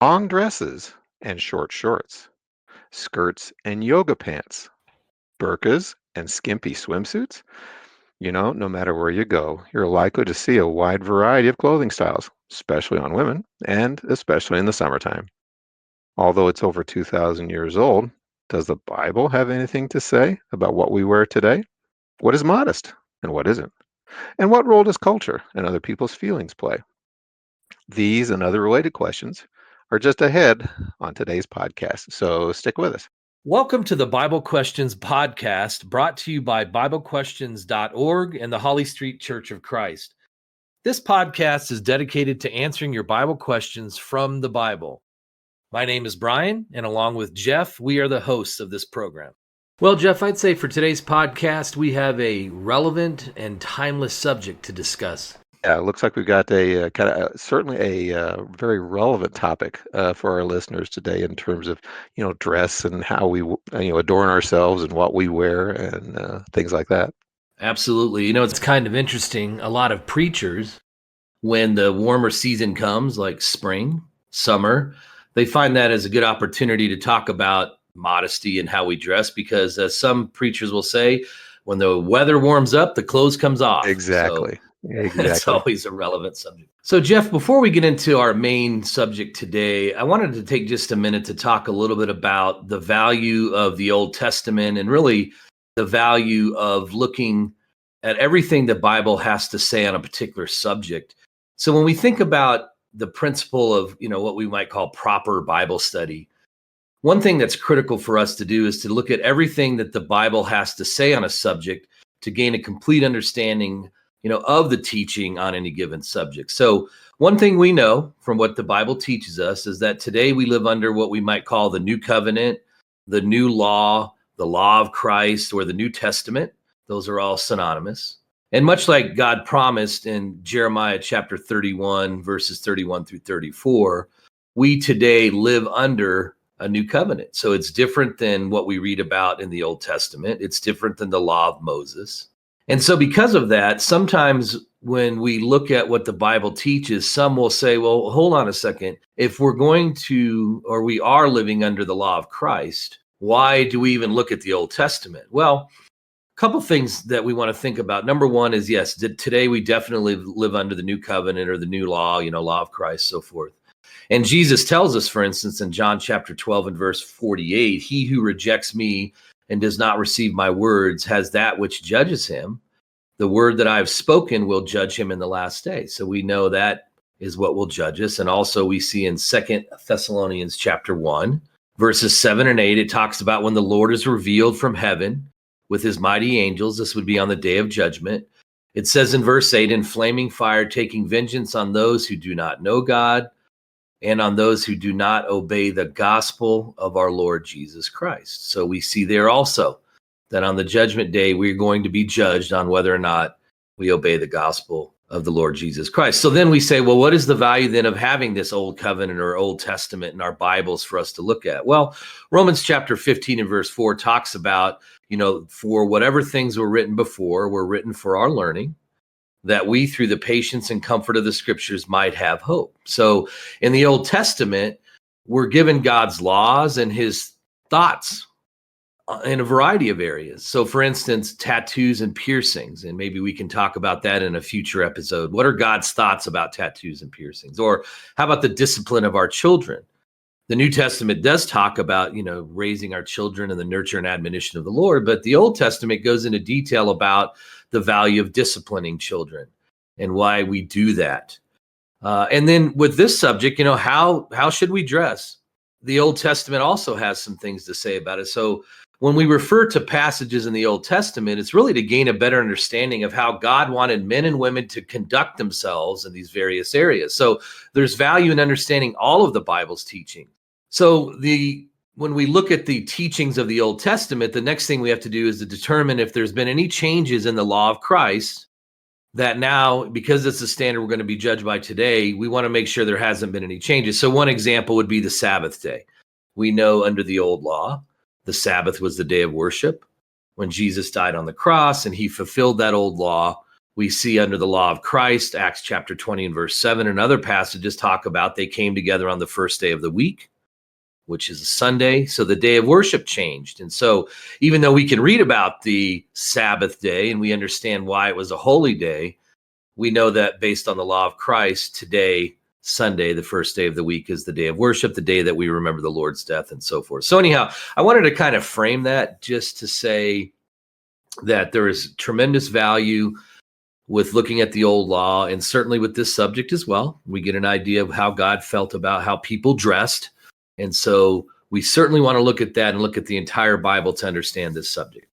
long dresses and short shorts, skirts and yoga pants, burqas and skimpy swimsuits. No matter where you go, you're likely to see a wide variety of clothing styles, especially on women and especially in the summertime. Although it's over 2,000 years old, does the Bible have anything to say about what we wear today? What is modest and what isn't? And what role does culture and other people's feelings play? These and other related questions are just ahead on today's podcast, so stick with us. Welcome to the Bible Questions podcast, brought to you by BibleQuestions.org and the Holly Street Church of Christ. This podcast is dedicated to answering your Bible questions from the Bible. My name is Brian, and along with Jeff, we are the hosts of this program. Well, Jeff, I'd say for today's podcast, we have a relevant and timeless subject to discuss. Yeah, it looks like we've got a certainly a very relevant topic for our listeners today in terms of dress and how we adorn ourselves and what we wear and things like that. Absolutely. It's kind of interesting. A lot of preachers, when the warmer season comes, like spring, summer, they find that as a good opportunity to talk about modesty and how we dress, because as some preachers will say, when the weather warms up, the clothes comes off. Exactly. It's always a relevant subject. So, Jeff, before we get into our main subject today, I wanted to take just a minute to talk a little bit about the value of the Old Testament and really the value of looking at everything the Bible has to say on a particular subject. So when we think about the principle of, what we might call proper Bible study, one thing that's critical for us to do is to look at everything that the Bible has to say on a subject to gain a complete understanding of the teaching on any given subject. So one thing we know from what the Bible teaches us is that today we live under what we might call the New Covenant, the New Law, the Law of Christ, or the New Testament. Those are all synonymous. And much like God promised in Jeremiah chapter 31, verses 31 through 34, we today live under a new covenant. So it's different than what we read about in the Old Testament. It's different than the law of Moses. And so because of that, sometimes when we look at what the Bible teaches, some will say, well, hold on a second. If we're going to, or we are living under the law of Christ, why do we even look at the Old Testament? Well, a couple things that we want to think about. Number one is, yes, today we definitely live under the new covenant or the new law, law of Christ, so forth. And Jesus tells us, for instance, in John chapter 12 and verse 48, he who rejects me and does not receive my words has that which judges him. The word that I have spoken will judge him in the last day. So we know that is what will judge us. And also we see in 2 Thessalonians chapter 1, verses 7 and 8, it talks about when the Lord is revealed from heaven with his mighty angels. This would be on the day of judgment. It says in verse 8, in flaming fire, taking vengeance on those who do not know God and on those who do not obey the gospel of our Lord Jesus Christ. So we see there also that on the judgment day, we're going to be judged on whether or not we obey the gospel of the Lord Jesus Christ. So then we say, well, what is the value then of having this Old Covenant or Old Testament in our Bibles for us to look at? Well, Romans chapter 15 and verse 4 talks about, for whatever things were written before were written for our learning, that we through the patience and comfort of the scriptures might have hope. So in the Old Testament, we're given God's laws and his thoughts in a variety of areas. So for instance, tattoos and piercings, and maybe we can talk about that in a future episode. What are God's thoughts about tattoos and piercings? Or how about the discipline of our children? The New Testament does talk about, raising our children in the nurture and admonition of the Lord, but the Old Testament goes into detail about the value of disciplining children and why we do that. And then with this subject, how should we dress? The Old Testament also has some things to say about it. So when we refer to passages in the Old Testament, it's really to gain a better understanding of how God wanted men and women to conduct themselves in these various areas. So there's value in understanding all of the Bible's teaching. So when we look at the teachings of the Old Testament, the next thing we have to do is to determine if there's been any changes in the law of Christ that now, because it's the standard we're going to be judged by today, we want to make sure there hasn't been any changes. So one example would be the Sabbath day. We know under the old law, the Sabbath was the day of worship. When Jesus died on the cross and he fulfilled that old law, We see under the law of Christ, Acts chapter 20 and verse 7, and other passages talk about they came together on the first day of the week, which is a Sunday. So the day of worship changed. And so even though we can read about the Sabbath day and we understand why it was a holy day, we know that based on the law of Christ, today, Sunday, the first day of the week, is the day of worship, the day that we remember the Lord's death and so forth. So anyhow, I wanted to kind of frame that just to say that there is tremendous value with looking at the old law, and certainly with this subject as well. We get an idea of how God felt about how people dressed. And so we certainly want to look at that and look at the entire Bible to understand this subject.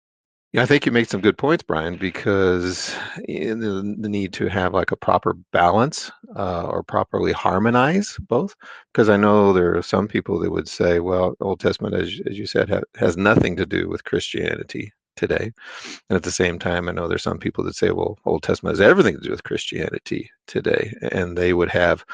Yeah, I think you make some good points, Brian, because the need to have like a proper balance or properly harmonize both. Because I know there are some people that would say, well, Old Testament, as you said, has nothing to do with Christianity today. And at the same time, I know there's some people that say, well, Old Testament has everything to do with Christianity today. And they would have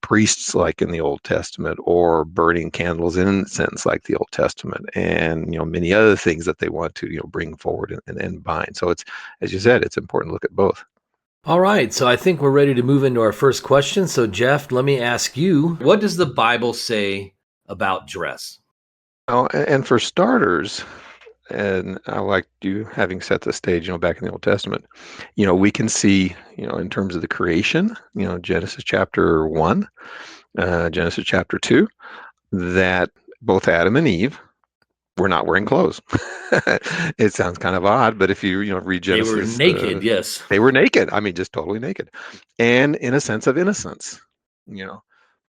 priests like in the Old Testament, or burning candles in incense like the Old Testament, and many other things that they want to bring forward and bind. So it's, as you said, it's important to look at both. All right, so I think we're ready to move into our first question. So Jeff, let me ask you, what does the Bible say about dress? Oh, and for starters, and I like you having set the stage, back in the Old Testament, we can see, in terms of the creation, Genesis chapter 1, Genesis chapter 2, that both Adam and Eve were not wearing clothes. It sounds kind of odd, but if you read Genesis, they were naked. Yes, they were naked. I mean, just totally naked, and in a sense of innocence.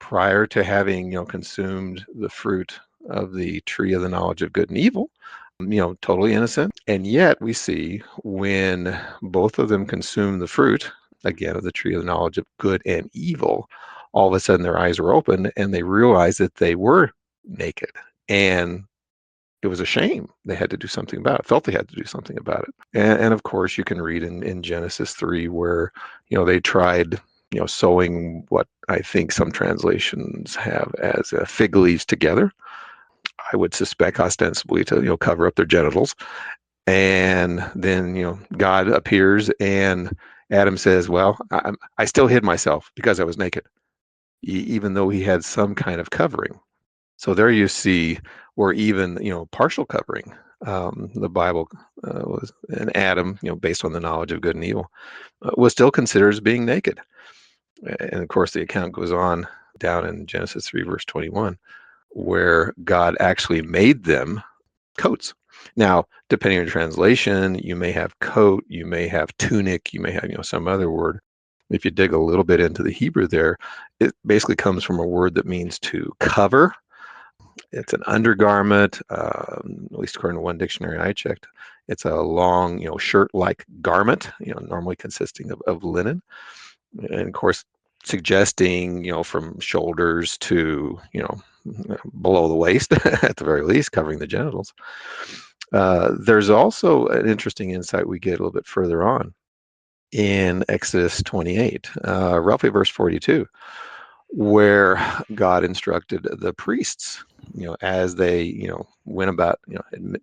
Prior to having consumed the fruit of the tree of the knowledge of good and evil, totally innocent. And yet we see when both of them consume the fruit again of the tree of the knowledge of good and evil, all of a sudden their eyes were open and they realized that they were naked, and it was a shame. They had to do something about it, felt they had to do something about it. And of course, you can read in Genesis 3 where, they tried, sewing what I think some translations have as fig leaves together. I would suspect ostensibly to, cover up their genitals. And then, God appears and Adam says, well, I still hid myself because I was naked, even though he had some kind of covering. So there you see, or even partial covering. The Bible was an Adam, based on the knowledge of good and evil, was still considered as being naked. And of course, the account goes on down in Genesis 3, verse 21, where God actually made them coats. Now, depending on your translation, you may have coat, you may have tunic, you may have some other word. If you dig a little bit into the Hebrew there, it basically comes from a word that means to cover. It's an undergarment, at least according to one dictionary I checked. It's a long, shirt-like garment, normally consisting of linen, and of course, suggesting, from shoulders to, below the waist, at the very least, covering the genitals. There's also an interesting insight we get a little bit further on in Exodus 28, roughly verse 42, where God instructed the priests, as they, went about,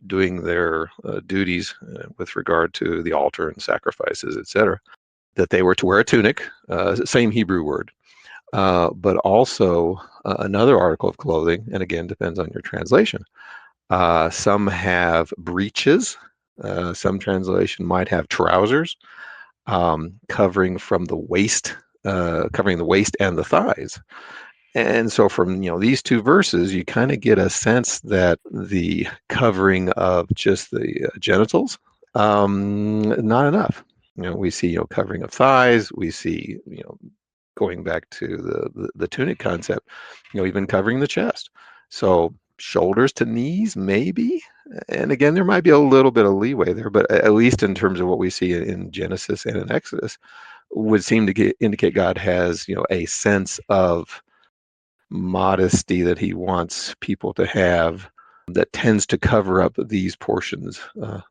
doing their duties with regard to the altar and sacrifices, etc., that they were to wear a tunic, same Hebrew word, but also another article of clothing, and again, depends on your translation. Some have breeches. Some translation might have trousers, covering from the waist, covering the waist and the thighs. And so from these two verses, you kind of get a sense that the covering of just the genitals, not enough. We see covering of thighs. We see going back to the tunic concept, even covering the chest. So shoulders to knees, maybe. And again, there might be a little bit of leeway there, but at least in terms of what we see in Genesis and in Exodus, would seem to indicate God has a sense of modesty that he wants people to have, that tends to cover up these portions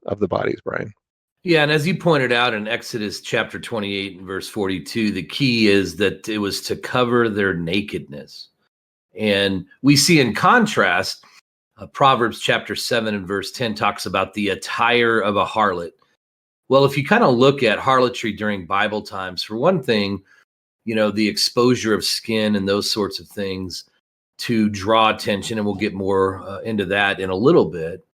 of the bodies, Brian. Yeah, and as you pointed out in Exodus chapter 28 and verse 42, the key is that it was to cover their nakedness. And we see in contrast, Proverbs chapter 7 and verse 10 talks about the attire of a harlot. Well, if you kind of look at harlotry during Bible times, for one thing, the exposure of skin and those sorts of things to draw attention, and we'll get more into that in a little bit.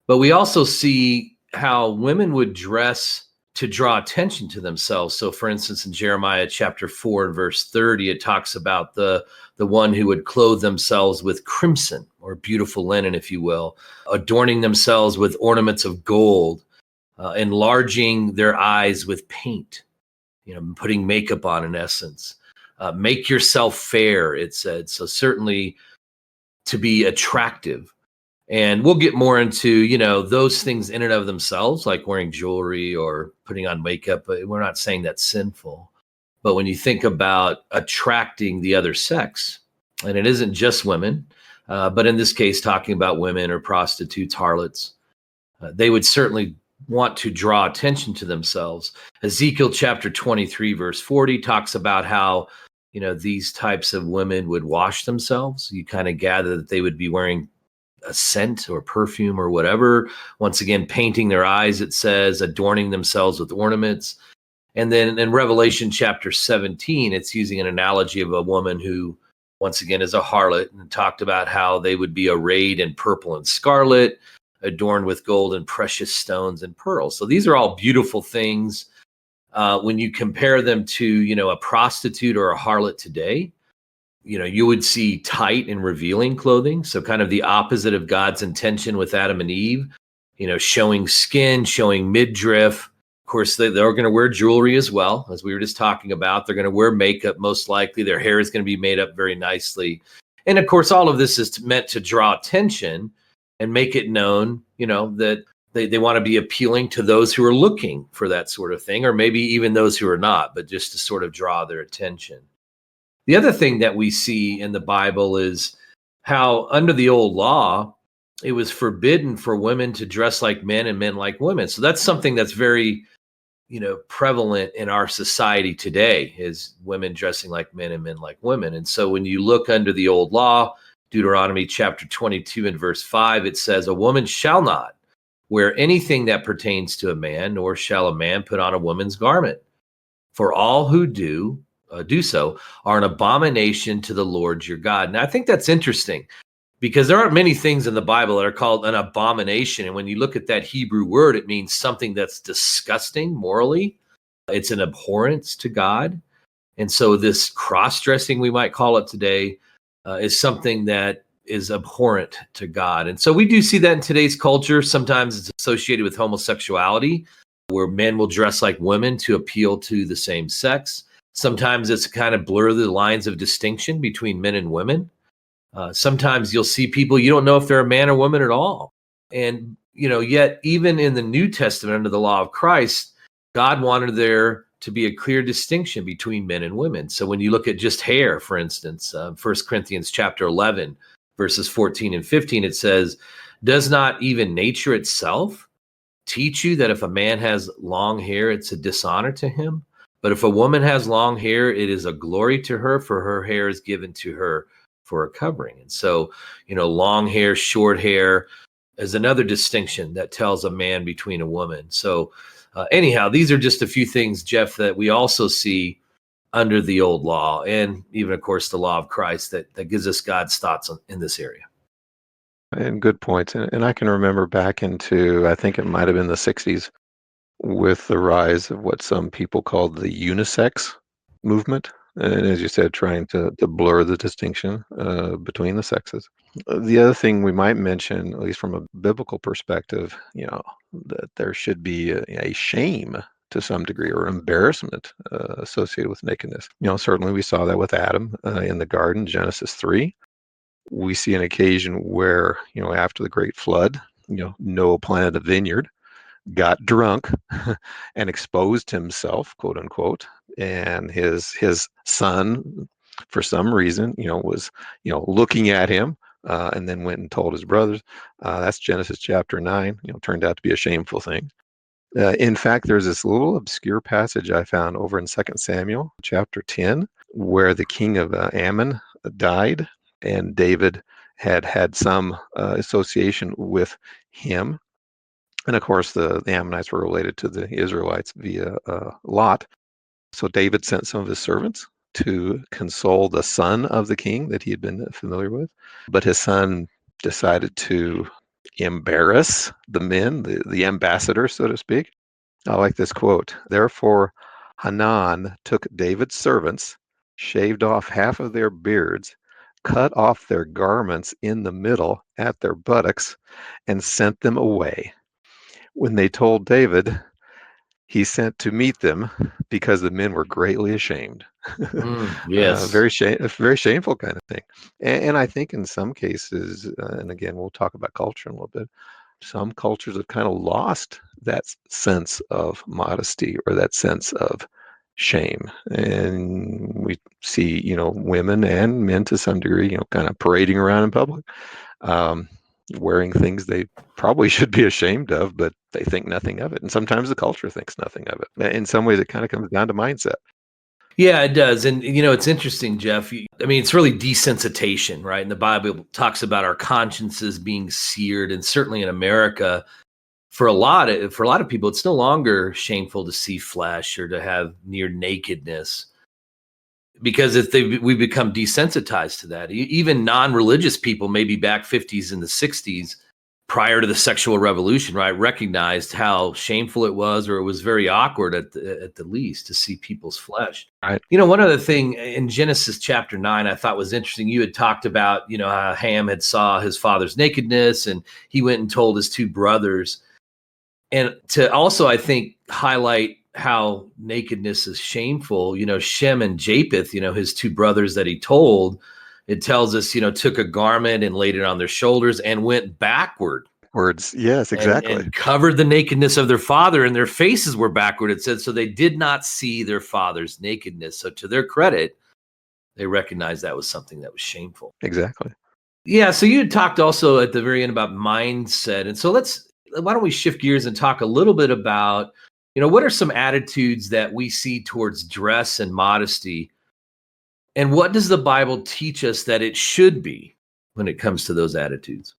But we also see how women would dress to draw attention to themselves. So, for instance, in Jeremiah chapter 4 and verse 30, it talks about the one who would clothe themselves with crimson, or beautiful linen, if you will, adorning themselves with ornaments of gold, enlarging their eyes with paint, putting makeup on, in essence. Make yourself fair, it said. So certainly to be attractive. And we'll get more into, those things in and of themselves, like wearing jewelry or putting on makeup. But we're not saying that's sinful. But when you think about attracting the other sex, and it isn't just women, but in this case, talking about women or prostitutes, harlots, they would certainly want to draw attention to themselves. Ezekiel chapter 23, verse 40 talks about how, these types of women would wash themselves. You kind of gather that they would be wearing a scent or perfume or whatever. Once again, painting their eyes, it says, adorning themselves with ornaments. And then in Revelation chapter 17, it's using an analogy of a woman who, once again, is a harlot, and talked about how they would be arrayed in purple and scarlet, adorned with gold and precious stones and pearls. So these are all beautiful things. When you compare them to, a prostitute or a harlot today, you would see tight and revealing clothing. So kind of the opposite of God's intention with Adam and Eve, showing skin, showing midriff. Of course, they're going to wear jewelry as well, as we were just talking about. They're going to wear makeup, most likely. Their hair is going to be made up very nicely. And of course, all of this is meant to draw attention and make it known, that they want to be appealing to those who are looking for that sort of thing, or maybe even those who are not, but just to sort of draw their attention. The other thing that we see in the Bible is how under the old law, it was forbidden for women to dress like men and men like women. So that's something that's very, prevalent in our society today, is women dressing like men and men like women. And so when you look under the old law, Deuteronomy chapter 22 and verse 5, it says, a woman shall not wear anything that pertains to a man, nor shall a man put on a woman's garment. For all who do so are an abomination to the Lord your God. And I think that's interesting, because there aren't many things in the Bible that are called an abomination. And when you look at that Hebrew word, it means something that's disgusting morally. It's an abhorrence to God. And so this cross-dressing, we might call it today, is something that is abhorrent to God. And so we do see that in today's culture. Sometimes it's associated with homosexuality, where men will dress like women to appeal to the same sex. Sometimes it's kind of blur the lines of distinction between men and women. Sometimes you'll see people, you don't know if they're a man or woman at all. And, yet even in the New Testament, under the law of Christ, God wanted there to be a clear distinction between men and women. So when you look at just hair, for instance, 1 Corinthians chapter 11, verses 14 and 15, it says, does not even nature itself teach you that if a man has long hair, it's a dishonor to him? But if a woman has long hair, it is a glory to her, for her hair is given to her for a covering. And so, long hair, short hair is another distinction that tells a man between a woman. So anyhow, these are just a few things, Jeff, that we also see under the old law, and even, of course, the law of Christ that gives us God's thoughts in this area. And good points. And I can remember back into, I think it might have been the 60s, with the rise of what some people called the unisex movement. And as you said, trying to blur the distinction between the sexes. The other thing we might mention, at least from a biblical perspective, that there should be a shame to some degree, or embarrassment associated with nakedness. Certainly we saw that with Adam in the garden, Genesis 3. We see an occasion where, after the great flood, Noah planted a vineyard, got drunk and exposed himself, quote unquote, and his son, for some reason, was looking at him, and then went and told his brothers. That's Genesis chapter 9. Turned out to be a shameful thing. In fact, there's this little obscure passage I found over in 2 Samuel chapter 10, where the king of Ammon died, and David had some association with him. And of course, the Ammonites were related to the Israelites via Lot. So David sent some of his servants to console the son of the king that he had been familiar with. But his son decided to embarrass the men, the ambassador, so to speak. I like this quote. Therefore, Hanan took David's servants, shaved off half of their beards, cut off their garments in the middle at their buttocks, and sent them away. When they told David, he sent to meet them because the men were greatly ashamed. Yes. A very shameful kind of thing. And I think in some cases, and again, we'll talk about culture in a little bit, some cultures have kind of lost that sense of modesty or that sense of shame. And we see, women and men to some degree, kind of parading around in public, um, wearing things they probably should be ashamed of, but they think nothing of it. And sometimes the culture thinks nothing of it. In some ways, it kind of comes down to mindset. Yeah, it does. And, it's interesting, Jeff. I mean, it's really desensitization, right? And the Bible talks about our consciences being seared. And certainly in America, for a lot of people, it's no longer shameful to see flesh or to have near nakedness, because we become desensitized to that. Even non-religious people, maybe back 50s and the 60s, prior to the sexual revolution, right, recognized how shameful it was, or it was very awkward at the least, to see people's flesh. Right. One other thing in Genesis chapter 9 I thought was interesting. You had talked about, how Ham had saw his father's nakedness, and he went and told his two brothers. And to also, I think, highlight how nakedness is shameful, Shem and Japheth, his two brothers that he told, it tells us, took a garment and laid it on their shoulders and went backward. Words. Yes, exactly. And covered the nakedness of their father, and their faces were backward. It said, so they did not see their father's nakedness. So to their credit, they recognized that was something that was shameful. Exactly. Yeah. So you had talked also at the very end about mindset. And so why don't we shift gears and talk a little bit about, what are some attitudes that we see towards dress and modesty? And what does the Bible teach us that it should be when it comes to those attitudes?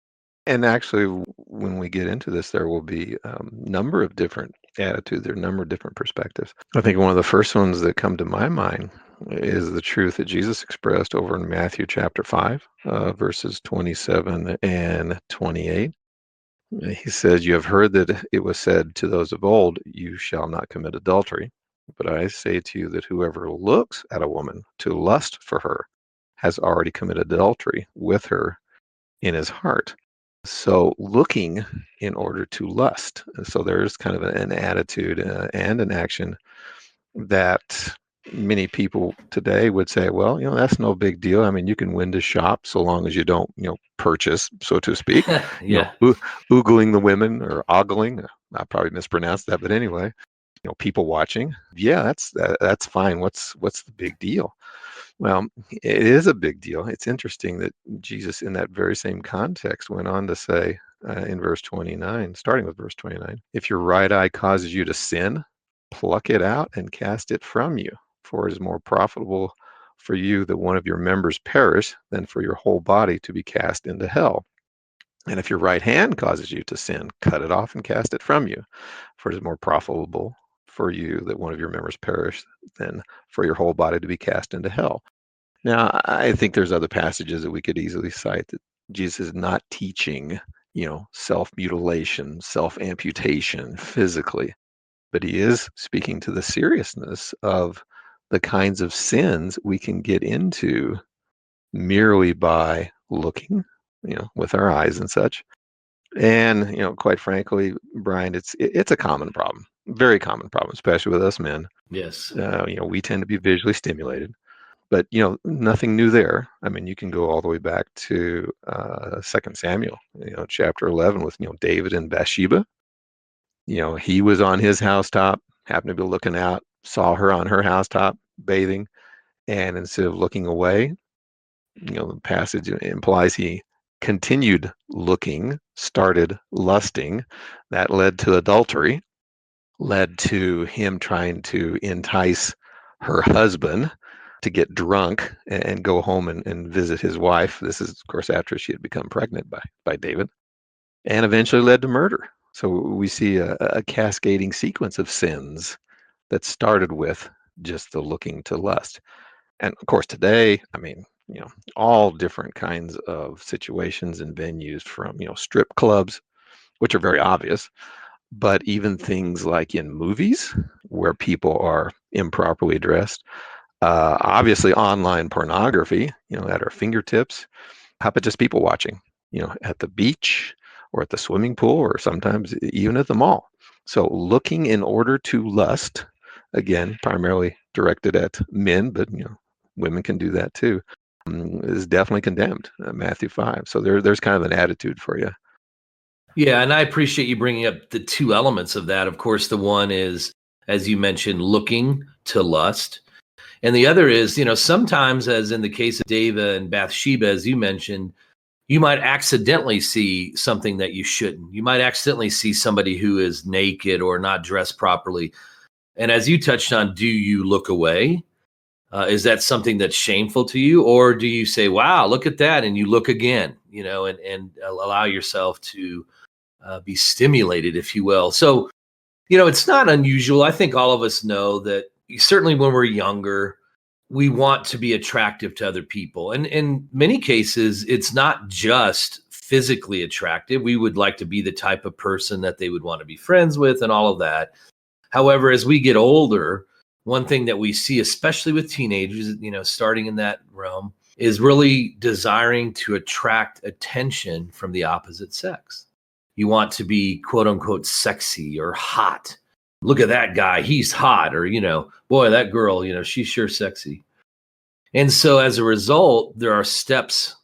And actually, when we get into this, there will be a number of different attitudes, there are a number of different perspectives. I think one of the first ones that come to my mind is the truth that Jesus expressed over in Matthew chapter 5, verses 27 and 28. He says, "You have heard that it was said to those of old, 'You shall not commit adultery.' But I say to you that whoever looks at a woman to lust for her has already committed adultery with her in his heart." So looking in order to lust. So there's kind of an attitude and an action that many people today would say, well, that's no big deal. I mean, you can window shop so long as you don't, purchase, so to speak. Yeah. Oogling the women or ogling. I probably mispronounced that, but anyway, people watching. Yeah, that's fine. What's the big deal? Well, it is a big deal. It's interesting that Jesus, in that very same context, went on to say in verse 29, starting with verse 29, if your right eye causes you to sin, pluck it out and cast it from you, for it is more profitable for you that one of your members perish than for your whole body to be cast into hell. And if your right hand causes you to sin, cut it off and cast it from you, for it is more profitable for you that one of your members perish than for your whole body to be cast into hell. Now, I think there's other passages that we could easily cite that Jesus is not teaching, self-mutilation, self-amputation physically, but he is speaking to the seriousness of the kinds of sins we can get into merely by looking, with our eyes and such. And, quite frankly, Brian, it's a common problem, very common problem, especially with us men. Yes. We tend to be visually stimulated. But, nothing new there. I mean, you can go all the way back to 2 Samuel, chapter 11 with, David and Bathsheba. He was on his housetop, happened to be looking out, saw her on her housetop bathing, and instead of looking away, the passage implies he continued looking, started lusting. That led to adultery, led to him trying to entice her husband to get drunk and go home and visit his wife. This is, of course, after she had become pregnant by David, and eventually led to murder. So we see a cascading sequence of sins that started with just the looking to lust. And of course, today, I mean, all different kinds of situations and venues from, strip clubs, which are very obvious, but even things like in movies where people are improperly dressed, obviously online pornography, at our fingertips. How about just people watching, at the beach or at the swimming pool or sometimes even at the mall? So looking in order to lust, again, primarily directed at men, but women can do that too, is definitely condemned. Matthew 5. So there's kind of an attitude for you. Yeah, and I appreciate you bringing up the two elements of that. Of course, the one is, as you mentioned, looking to lust. And the other is, sometimes, as in the case of David and Bathsheba, as you mentioned, you might accidentally see something that you shouldn't. You might accidentally see somebody who is naked or not dressed properly. And as you touched on, do you look away? Is that something that's shameful to you? Or do you say, wow, look at that, and you look again, and allow yourself to be stimulated, if you will? So, it's not unusual. I think all of us know that certainly when we're younger, we want to be attractive to other people. And in many cases, it's not just physically attractive. We would like to be the type of person that they would want to be friends with and all of that. However, as we get older, one thing that we see, especially with teenagers, starting in that realm, is really desiring to attract attention from the opposite sex. You want to be quote unquote sexy or hot. Look at that guy, he's hot. Or, boy, that girl, she's sure sexy. And so as a result, there are steps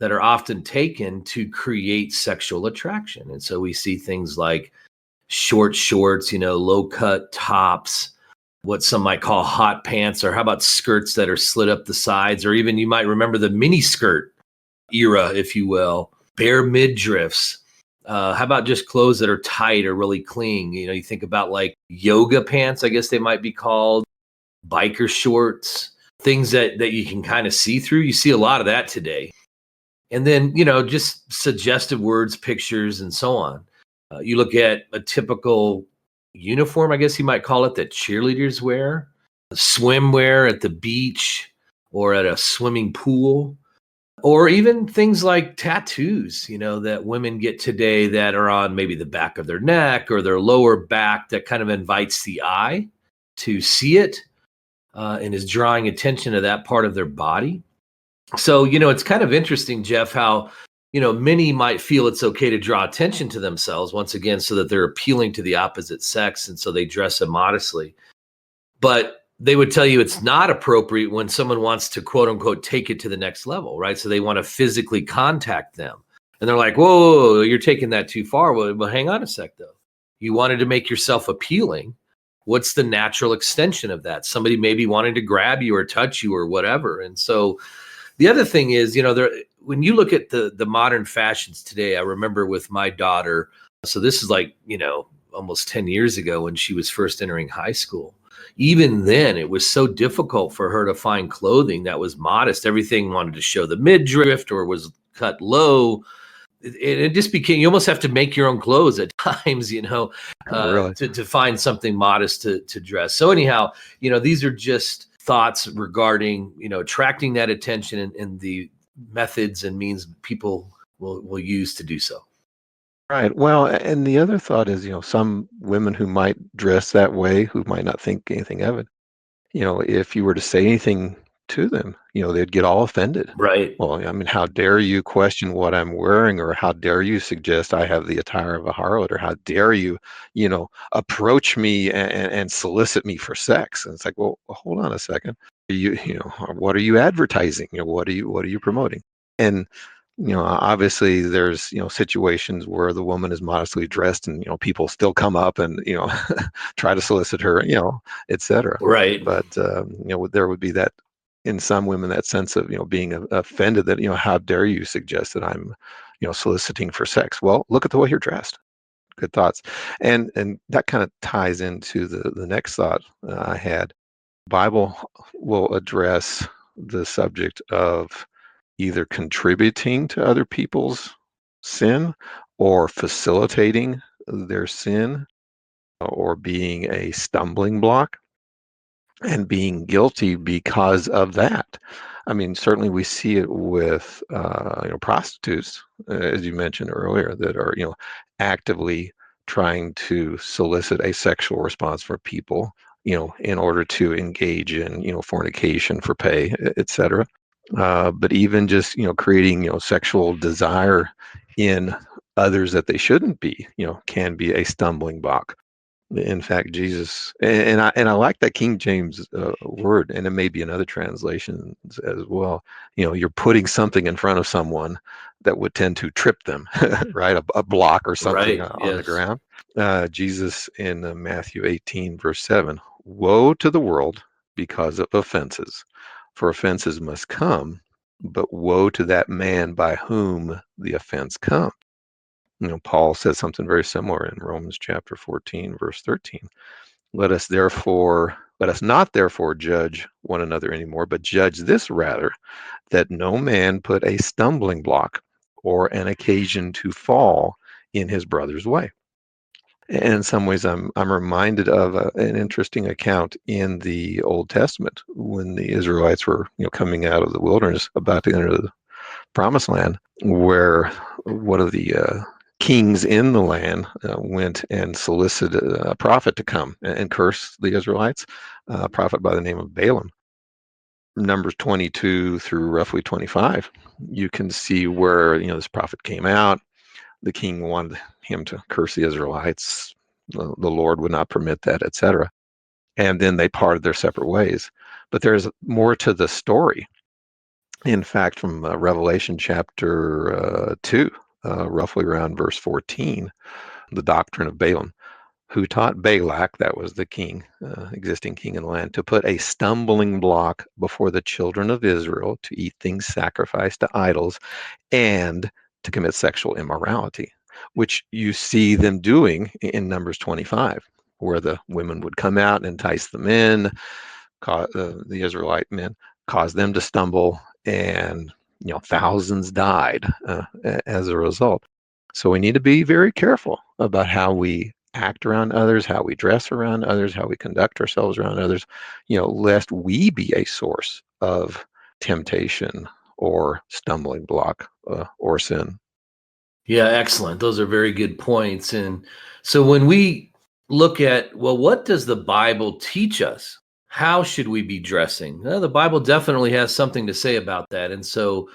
that are often taken to create sexual attraction. And so we see things like short shorts, low cut tops, what some might call hot pants, or how about skirts that are slit up the sides, or even you might remember the mini skirt era, if you will, bare midriffs. How about just clothes that are tight or really clean? You think about like yoga pants, I guess they might be called, biker shorts, things that you can kind of see through. You see a lot of that today. And then, just suggestive words, pictures, and so on. You look at a typical uniform, I guess you might call it, that cheerleaders wear, swimwear at the beach or at a swimming pool, or even things like tattoos, that women get today that are on maybe the back of their neck or their lower back that kind of invites the eye to see it and is drawing attention to that part of their body. So, it's kind of interesting, Jeff, how many might feel it's okay to draw attention to themselves, once again, so that they're appealing to the opposite sex. And so they dress immodestly. But they would tell you it's not appropriate when someone wants to, quote unquote, take it to the next level, right? So they want to physically contact them. And they're like, whoa, you're taking that too far. Well, hang on a sec, though. You wanted to make yourself appealing. What's the natural extension of that? Somebody maybe wanting to grab you or touch you or whatever. And so the other thing is, when you look at the modern fashions today, I remember with my daughter, so this is like, almost 10 years ago when she was first entering high school. Even then, it was so difficult for her to find clothing that was modest. Everything wanted to show the midriff or was cut low. It just became, you almost have to make your own clothes at times, Really. to find something modest to dress. So anyhow, these are just thoughts regarding, attracting that attention and the methods and means people will use to do so. Right. Well, and the other thought is, some women who might dress that way, who might not think anything of it, if you were to say anything to them, they'd get all offended. Right. Well, I mean, how dare you question what I'm wearing, or how dare you suggest I have the attire of a harlot, or how dare you, approach me and solicit me for sex? And it's like, well, hold on a second. What are you advertising? What are you promoting? And obviously there's situations where the woman is modestly dressed and people still come up and try to solicit her, etc. Right. But there would be that in some women, that sense of being offended that how dare you suggest that I'm soliciting for sex? Well, look at the way you're dressed. Good thoughts. And that kind of ties into the next thought I had. Bible will address the subject of either contributing to other people's sin or facilitating their sin or being a stumbling block and being guilty because of that. I mean, certainly we see it with prostitutes, as you mentioned earlier, that are actively trying to solicit a sexual response from people, in order to engage in fornication for pay, etc. But even just creating sexual desire in others that they shouldn't be, can be a stumbling block. In fact, Jesus, and I like that King James word, and it may be in other translations as well. You're putting something in front of someone that would tend to trip them, right? A block or something Right. on the Yes. ground. Jesus in Matthew 18, verse 7, woe to the world because of offenses, for offenses must come, but woe to that man by whom the offense comes. Paul says something very similar in Romans chapter 14, verse 13. Let us not therefore judge one another anymore, but judge this rather, that no man put a stumbling block or an occasion to fall in his brother's way. And in some ways, I'm reminded of an interesting account in the Old Testament when the Israelites were coming out of the wilderness, about to enter the promised land, where one of the kings in the land went and solicited a prophet to come and curse the Israelites, a prophet by the name of Balaam. Numbers 22 through roughly 25, you can see where this prophet came out. The king wanted him to curse the Israelites. The Lord would not permit that, etc. And then they parted their separate ways. But there's more to the story. In fact, from Revelation chapter 2, roughly around verse 14, the doctrine of Balaam, who taught Balak, that was the king, existing king in the land, to put a stumbling block before the children of Israel to eat things sacrificed to idols and to commit sexual immorality, which you see them doing in Numbers 25, where the women would come out and entice the men, the Israelite men, cause them to stumble, and thousands died as a result. So we need to be very careful about how we act around others, how we dress around others, how we conduct ourselves around others, lest we be a source of temptation or stumbling block or sin. Yeah, excellent. Those are very good points. And so when we look at, well, what does the Bible teach us? How should we be dressing? Well, the Bible definitely has something to say about that. And so,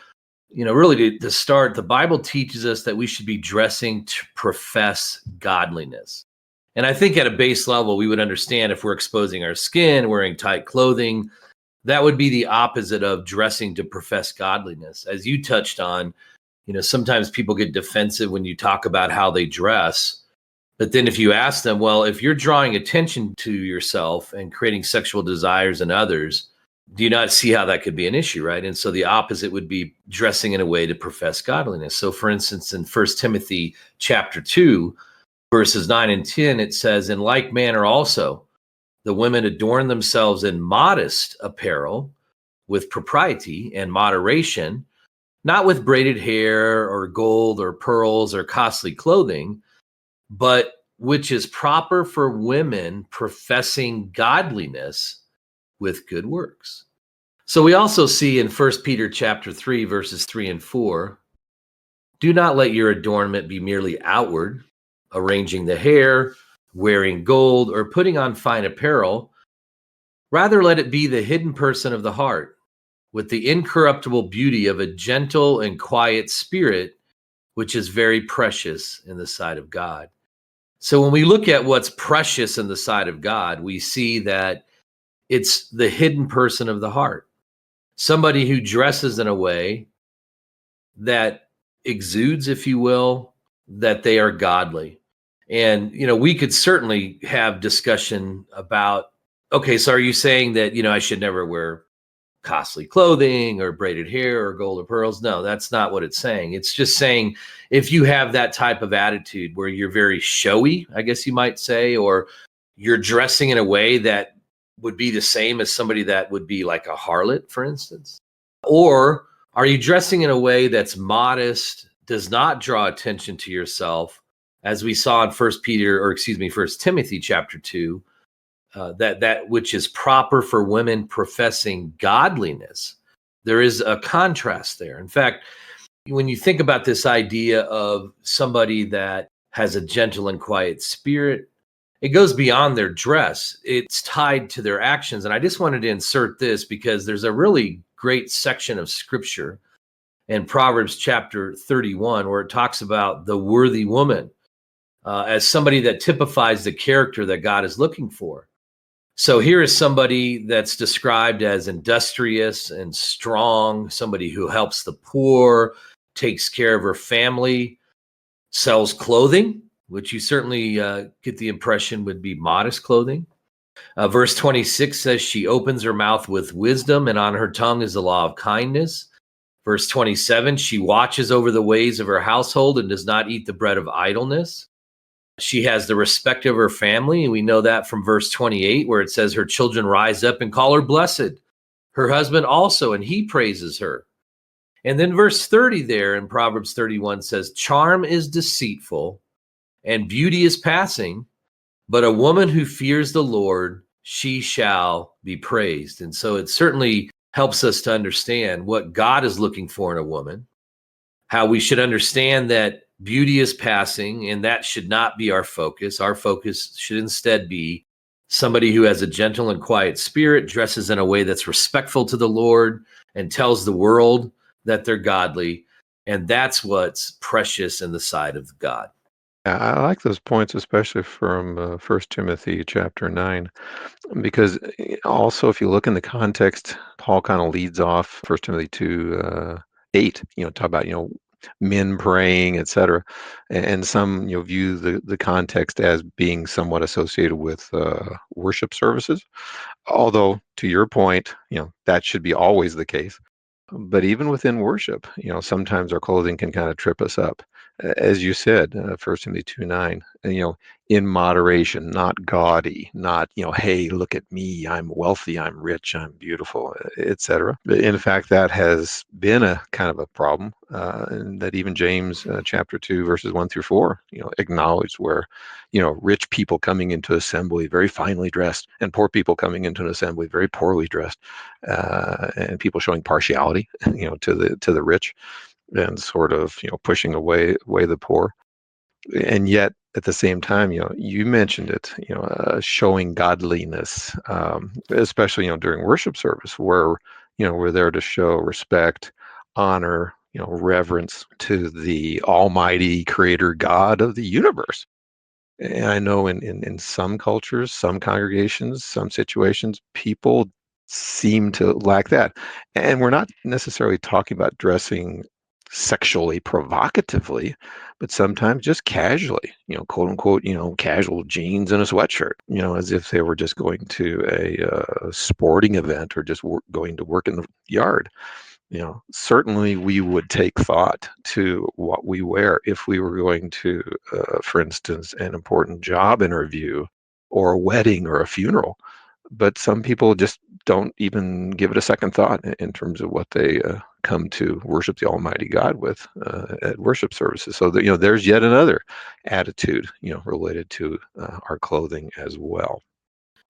really to start, the Bible teaches us that we should be dressing to profess godliness. And I think at a base level, we would understand if we're exposing our skin, wearing tight clothing, that would be the opposite of dressing to profess godliness. As you touched on, sometimes people get defensive when you talk about how they dress. But then if you ask them, well, if you're drawing attention to yourself and creating sexual desires in others, do you not see how that could be an issue, right? And so the opposite would be dressing in a way to profess godliness. So for instance, in 1 Timothy chapter 2, verses 9 and 10, it says, in like manner also, the women adorn themselves in modest apparel with propriety and moderation, not with braided hair or gold or pearls or costly clothing, but which is proper for women professing godliness with good works. So we also see in 1 Peter chapter 3, verses 3 and 4, do not let your adornment be merely outward, arranging the hair, wearing gold, or putting on fine apparel. Rather, let it be the hidden person of the heart, with the incorruptible beauty of a gentle and quiet spirit, which is very precious in the sight of God. So when we look at what's precious in the sight of God, we see that it's the hidden person of the heart. Somebody who dresses in a way that exudes, if you will, that they are godly. And, we could certainly have discussion about, okay, so are you saying that, I should never wear costly clothing or braided hair or gold or pearls? No, that's not what it's saying. It's just saying if you have that type of attitude where you're very showy, I guess you might say, or you're dressing in a way that would be the same as somebody that would be like a harlot, for instance, or are you dressing in a way that's modest, does not draw attention to yourself, as we saw in First Timothy chapter 2, that which is proper for women professing godliness. There is a contrast there. In fact, when you think about this idea of somebody that has a gentle and quiet spirit, it goes beyond their dress. It's tied to their actions. And I just wanted to insert this because there's a really great section of scripture in Proverbs chapter 31 where it talks about the worthy woman as somebody that typifies the character that God is looking for. So here is somebody that's described as industrious and strong, somebody who helps the poor, takes care of her family, sells clothing, which you certainly get the impression would be modest clothing. Verse 26 says she opens her mouth with wisdom, and on her tongue is the law of kindness. Verse 27, she watches over the ways of her household and does not eat the bread of idleness. She has the respect of her family, and we know that from verse 28, where it says her children rise up and call her blessed. Her husband also, and he praises her. And then verse 30 there in Proverbs 31 says, charm is deceitful and beauty is passing, but a woman who fears the Lord, she shall be praised. And so it certainly helps us to understand what God is looking for in a woman, how we should understand that beauty is passing, and that should not be our focus. Our focus should instead be somebody who has a gentle and quiet spirit, dresses in a way that's respectful to the Lord, and tells the world that they're godly. And that's what's precious in the sight of God. I like those points, especially from 1 Timothy chapter 9, because also if you look in the context, Paul kind of leads off 1 Timothy 2, 8, talk about, men praying, etc. And some, view the context as being somewhat associated with worship services. Although, to your point, that should be always the case. But even within worship, sometimes our clothing can kind of trip us up. As you said, 1 Timothy 2:9, in moderation, not gaudy, not, hey, look at me, I'm wealthy, I'm rich, I'm beautiful, etc. In fact, that has been a kind of a problem, and that even James chapter 2, verses 1 through 4, acknowledged where, rich people coming into assembly very finely dressed, and poor people coming into an assembly very poorly dressed, and people showing partiality, to the rich, and sort of pushing away the poor. And yet at the same time, you mentioned it, showing godliness, especially during worship service, where we're there to show respect, honor, reverence to the almighty creator God of the universe. And I know in some cultures, some congregations, some situations, people seem to lack that. And we're not necessarily talking about dressing sexually provocatively, but sometimes just casually, quote unquote, casual jeans and a sweatshirt, as if they were just going to a sporting event or just going to work in the yard. Certainly we would take thought to what we wear if we were going to, for instance, an important job interview or a wedding or a funeral. But some people just don't even give it a second thought in terms of what they come to worship the Almighty God with at worship services. So that, there's yet another attitude, related to our clothing as well.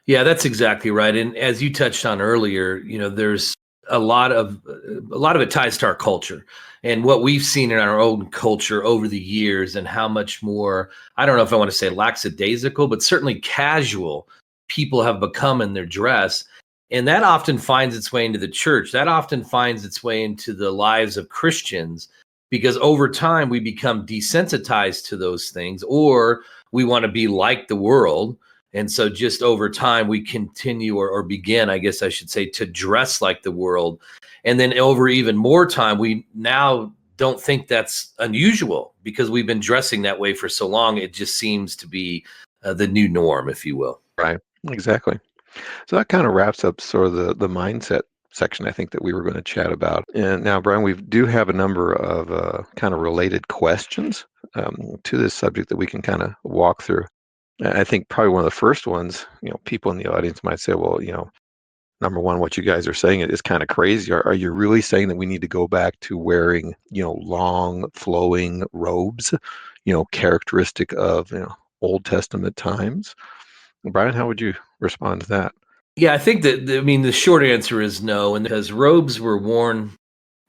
Yeah, that's exactly right. And as you touched on earlier, there's a lot of it ties to our culture and what we've seen in our own culture over the years, and how much more, I don't know if I want to say lackadaisical, but certainly casual people have become in their dress. And that often finds its way into the church. That often finds its way into the lives of Christians, because over time we become desensitized to those things, or we want to be like the world. And so just over time, we continue or begin, I guess I should say, to dress like the world. And then over even more time, we now don't think that's unusual because we've been dressing that way for so long. It just seems to be the new norm, if you will. Right. Exactly. So that kind of wraps up sort of the mindset section, I think, that we were going to chat about. And now, Brian, we do have a number of kind of related questions to this subject that we can kind of walk through. I think probably one of the first ones, people in the audience might say, well, Number one, what you guys are saying is kind of crazy. Are you really saying that we need to go back to wearing, long flowing robes, characteristic of, Old Testament times? Brian, how would you respond to that? Yeah, I think that, I mean, the short answer is no. And because robes were worn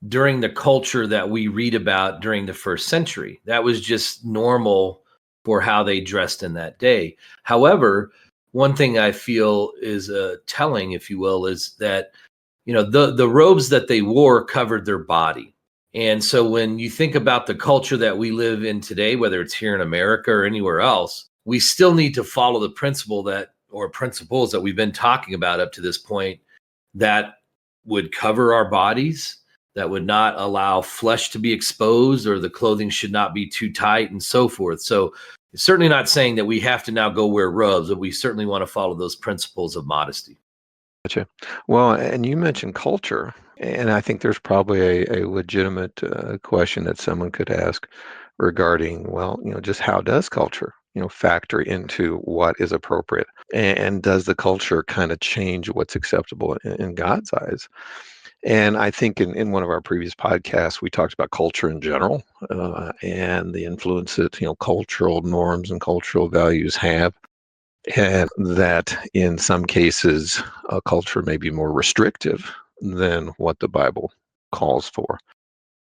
during the culture that we read about during the first century, that was just normal for how they dressed in that day. However, one thing I feel is telling, if you will, is that the robes that they wore covered their body. And so when you think about the culture that we live in today, whether it's here in America or anywhere else, we still need to follow the principle that, or principles that we've been talking about up to this point, that would cover our bodies, that would not allow flesh to be exposed, or the clothing should not be too tight, and so forth. So it's certainly not saying that we have to now go wear robes, but we certainly want to follow those principles of modesty. Gotcha. Well, and you mentioned culture, and I think there's probably a legitimate question that someone could ask regarding, well, just how does culture, factor into what is appropriate, and does the culture kind of change what's acceptable in God's eyes? And I think in one of our previous podcasts, we talked about culture in general and the influence that, cultural norms and cultural values have, and that in some cases, a culture may be more restrictive than what the Bible calls for.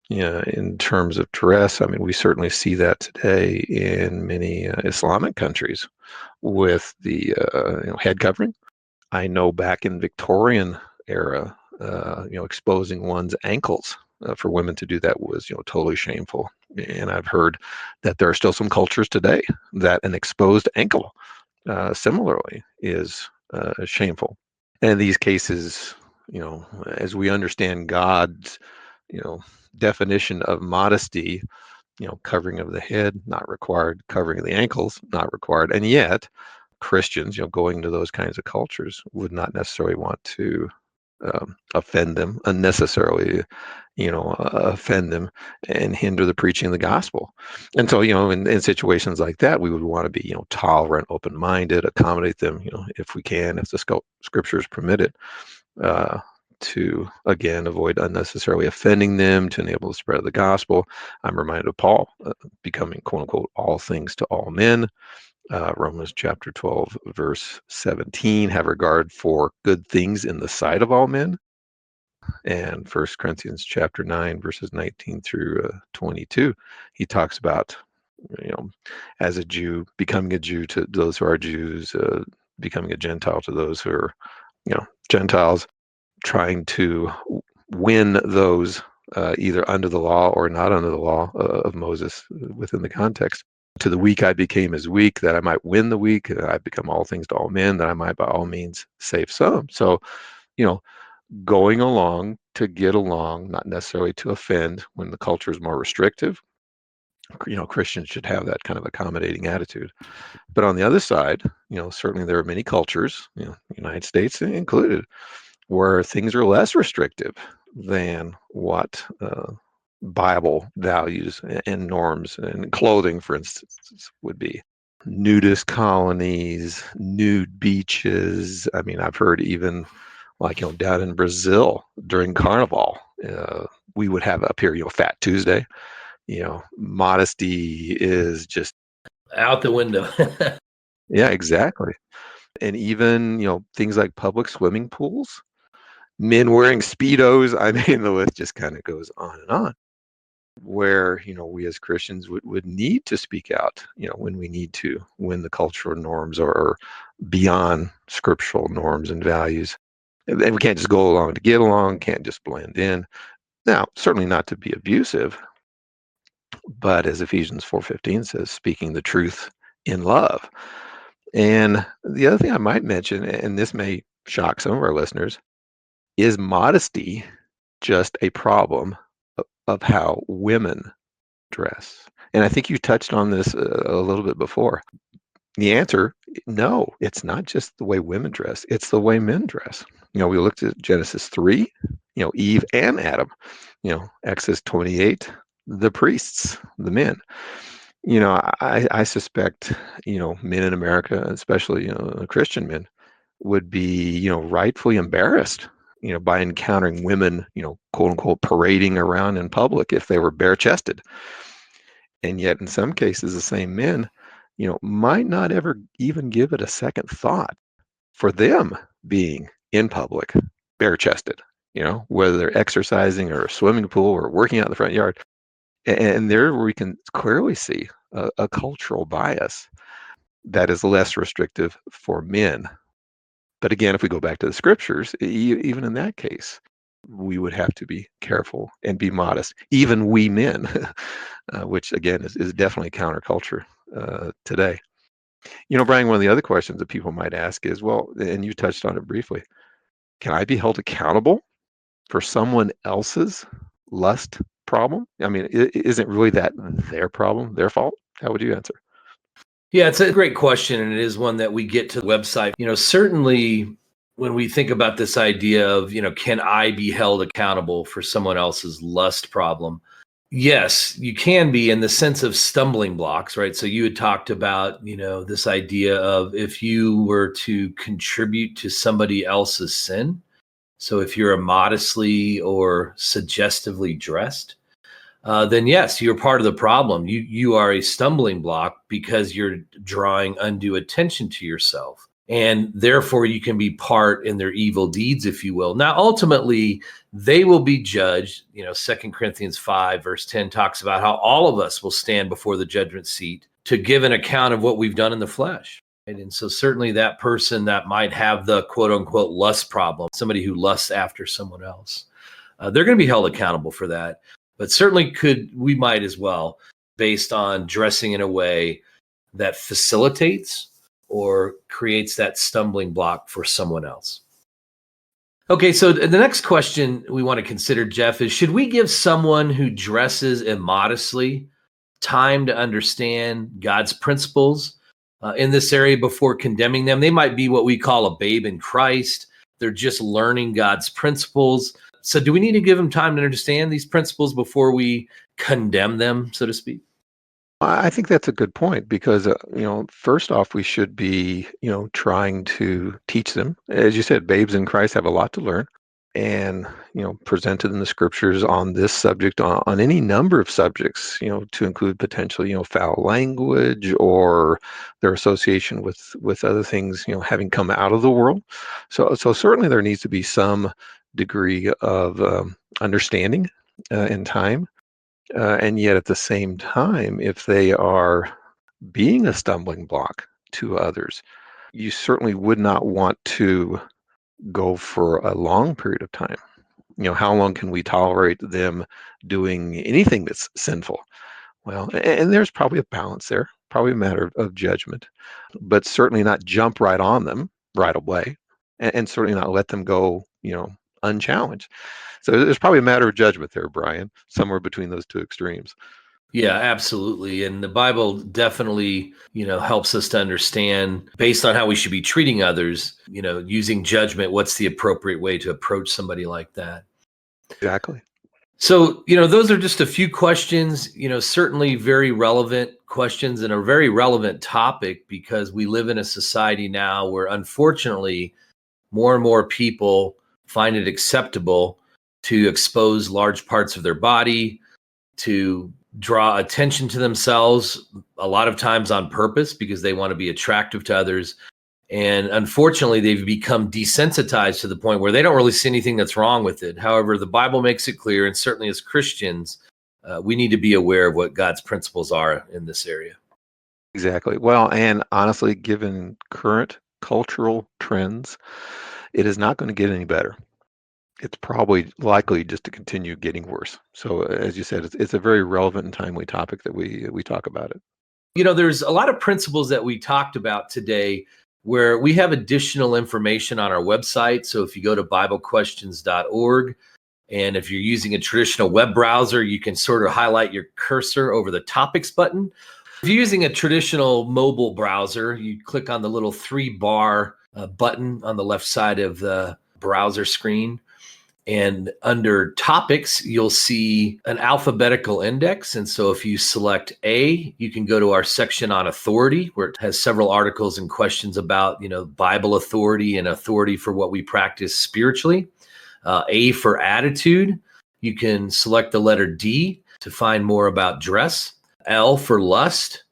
In terms of dress, I mean, we certainly see that today in many Islamic countries with the head covering. I know back in Victorian era, exposing one's ankles for women to do that was, totally shameful. And I've heard that there are still some cultures today that an exposed ankle, similarly, is shameful. And in these cases, as we understand God's, you know, definition of modesty, covering of the head, not required, covering of the ankles, not required. And yet, Christians, going to those kinds of cultures would not necessarily want to offend them unnecessarily, offend them and hinder the preaching of the gospel. And so, in situations like that, we would want to be, tolerant, open-minded, accommodate them, if we can, if the scriptures permit it, uh, to again avoid unnecessarily offending them, to enable the spread of the gospel. I'm reminded of Paul becoming, quote unquote, all things to all men. Romans chapter 12, verse 17, have regard for good things in the sight of all men. And First Corinthians chapter 9, verses 19 through 22, he talks about, you know, as a Jew, becoming a Jew to those who are Jews, becoming a Gentile to those who are, Gentiles, trying to win those either under the law or not under the law of Moses within the context. To the weak I became as weak, that I might win the weak. I become all things to all men, that I might by all means save some. So, you know, going along to get along, not necessarily to offend when the culture is more restrictive. Christians should have that kind of accommodating attitude. But on the other side, certainly there are many cultures, United States included, where things are less restrictive than what Bible values and norms and clothing, for instance, would be. Nudist colonies, nude beaches. I mean, I've heard even like, down in Brazil during Carnival, we would have up here, Fat Tuesday. Modesty is just, Out the window. yeah, exactly. And even, things like public swimming pools, men wearing Speedos. I mean, the list just kind of goes on and on. Where, we as Christians would need to speak out, when we need to, when the cultural norms are beyond scriptural norms and values. And we can't just go along to get along, can't just blend in. Now, certainly not to be abusive, but as Ephesians 4:15 says, speaking the truth in love. And the other thing I might mention, and this may shock some of our listeners, is modesty just a problem of how women dress? And I think you touched on this a little bit before. The answer, no, it's not just the way women dress, it's the way men dress. We looked at Genesis 3, Eve and Adam, Exodus 28, the priests, the men. I suspect, men in America, especially, Christian men, would be, rightfully embarrassed, by encountering women, quote unquote, parading around in public if they were bare chested. And yet, in some cases, the same men, might not ever even give it a second thought for them being in public, bare chested, whether they're exercising or a swimming pool or working out in the front yard. And there we can clearly see a cultural bias that is less restrictive for men. But again, if we go back to the scriptures, even in that case, we would have to be careful and be modest, even we men, which again is definitely counterculture today. Brian, one of the other questions that people might ask is, well, and you touched on it briefly, can I be held accountable for someone else's lust problem? I mean, isn't really that their problem, their fault? How would you answer? Yeah, it's a great question, and it is one that we get to the website. Certainly when we think about this idea of, can I be held accountable for someone else's lust problem? Yes, you can be, in the sense of stumbling blocks, right? So you had talked about, this idea of if you were to contribute to somebody else's sin. So if you're immodestly or suggestively dressed, then yes, you're part of the problem. You are a stumbling block because you're drawing undue attention to yourself. And therefore, you can be part in their evil deeds, if you will. Now, ultimately, they will be judged. 2 Corinthians 5, verse 10 talks about how all of us will stand before the judgment seat to give an account of what we've done in the flesh. Right? And so certainly that person that might have the quote unquote lust problem, somebody who lusts after someone else, they're going to be held accountable for that. But certainly we might as well, based on dressing in a way that facilitates or creates that stumbling block for someone else. Okay, so the next question we want to consider, Jeff, is should we give someone who dresses immodestly time to understand God's principles in this area before condemning them? They might be what we call a babe in Christ. They're just learning God's principles. So do we need to give them time to understand these principles before we condemn them, so to speak? I think that's a good point because, first off, we should be, trying to teach them. As you said, babes in Christ have a lot to learn, and, presented in the scriptures on this subject, on any number of subjects, to include potentially, foul language or their association with other things, having come out of the world. So certainly there needs to be some degree of understanding and time. And yet at the same time, if they are being a stumbling block to others, you certainly would not want to go for a long period of time. How long can we tolerate them doing anything that's sinful? Well, and there's probably a balance there, probably a matter of judgment, but certainly not jump right on them right away, and certainly not let them go, unchallenged. So there's probably a matter of judgment there, Brian, somewhere between those two extremes. Yeah, absolutely. And the Bible definitely, helps us to understand, based on how we should be treating others, using judgment, what's the appropriate way to approach somebody like that. Exactly. So, those are just a few questions, certainly very relevant questions and a very relevant topic because we live in a society now where unfortunately more and more people find it acceptable to expose large parts of their body, to draw attention to themselves, a lot of times on purpose because they want to be attractive to others. And unfortunately, they've become desensitized to the point where they don't really see anything that's wrong with it. However, the Bible makes it clear, and certainly as Christians, we need to be aware of what God's principles are in this area. Exactly. Well, and honestly, given current cultural trends, it is not going to get any better. It's probably likely just to continue getting worse. So, as you said, it's a very relevant and timely topic that we talk about it. There's a lot of principles that we talked about today where we have additional information on our website. So if you go to biblequestions.org, and if you're using a traditional web browser, you can sort of highlight your cursor over the topics button. If you're using a traditional mobile browser, you click on the little 3-bar button on the left side of the browser screen. And under topics, you'll see an alphabetical index. And so if you select A, you can go to our section on authority, where it has several articles and questions about, Bible authority and authority for what we practice spiritually. A for attitude, you can select the letter D to find more about dress. L for lust,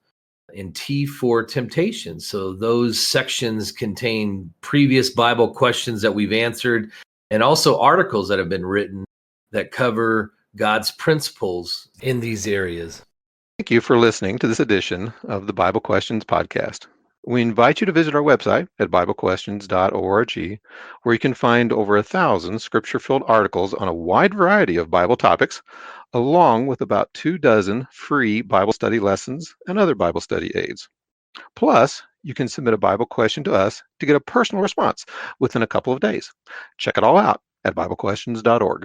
and T for temptation. So those sections contain previous Bible questions that we've answered, and also articles that have been written that cover God's principles in these areas. Thank you for listening to this edition of the Bible Questions podcast. We invite you to visit our website at biblequestions.org, where you can find over 1,000 scripture-filled articles on a wide variety of Bible topics, along with about 24 free Bible study lessons and other Bible study aids. Plus, you can submit a Bible question to us to get a personal response within a couple of days. Check it all out at biblequestions.org.